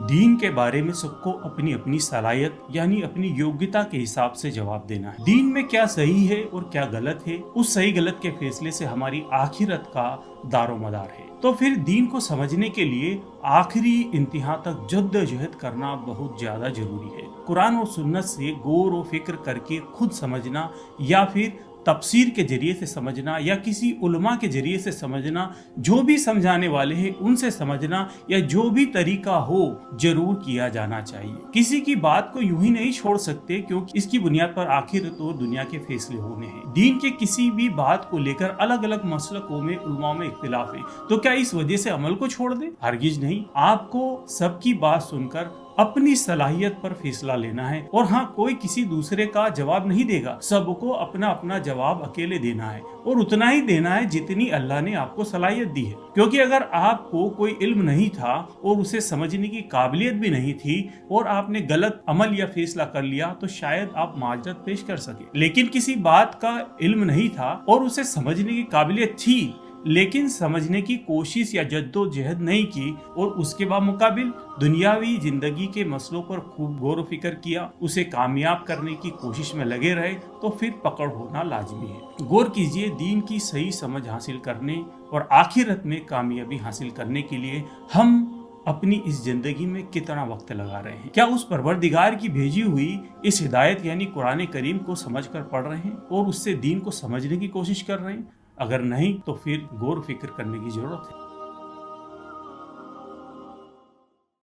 दीन के बारे में सबको अपनी अपनी सलाहियत यानी अपनी योग्यता के हिसाब से जवाब देना है। दीन में क्या सही है और क्या गलत है, उस सही गलत के फैसले से हमारी आखिरत का दारोमदार है। तो फिर दीन को समझने के लिए आखिरी इंतहा तक जद्दोजहद करना बहुत ज्यादा जरूरी है। कुरान और सुन्नत से गौर व फिक्र करके खुद समझना या फिर तफसीर के जरिए से समझना या किसी उलमा के जरिए से समझना, जो भी समझाने वाले हैं उनसे समझना या जो भी तरीका हो जरूर किया जाना चाहिए। किसी की बात को यूं ही नहीं छोड़ सकते क्योंकि इसकी बुनियाद पर आखिरत और दुनिया के फैसले होने हैं। दीन के किसी भी बात को लेकर अलग अलग मसलकों में उलमा में इख्तिलाफ है, तो क्या इस वजह से अमल को छोड़ दे? हरगिज नहीं। आपको सबकी बात सुनकर अपनी सलाहियत पर फैसला लेना है। और हाँ, कोई किसी दूसरे का जवाब नहीं देगा, सबको अपना अपना जवाब अकेले देना है और उतना ही देना है जितनी अल्लाह ने आपको सलाहियत दी है। क्योंकि अगर आपको कोई इल्म नहीं था और उसे समझने की काबिलियत भी नहीं थी और आपने गलत अमल या फैसला कर लिया तो शायद आप माजरत पेश कर सके। लेकिन किसी बात का इल्म नहीं था और उसे समझने की काबिलियत थी लेकिन समझने की कोशिश या जद्दोजहद नहीं की और उसके बाद मुकाबिल दुनियावी जिंदगी के मसलों पर खूब गौर फिक्र किया, उसे कामयाब करने की कोशिश में लगे रहे, तो फिर पकड़ होना लाजमी है। गौर कीजिए, दीन की सही समझ हासिल करने और आखिरत में कामयाबी हासिल करने के लिए हम अपनी इस जिंदगी में कितना वक्त लगा रहे हैं? क्या उस परवरदिगार की भेजी हुई इस हिदायत यानी कुरान करीम को समझकर पढ़ रहे हैं और उससे दीन को समझने की कोशिश कर रहे हैं? अगर नहीं तो फिर गौर फिक्र करने की जरूरत है।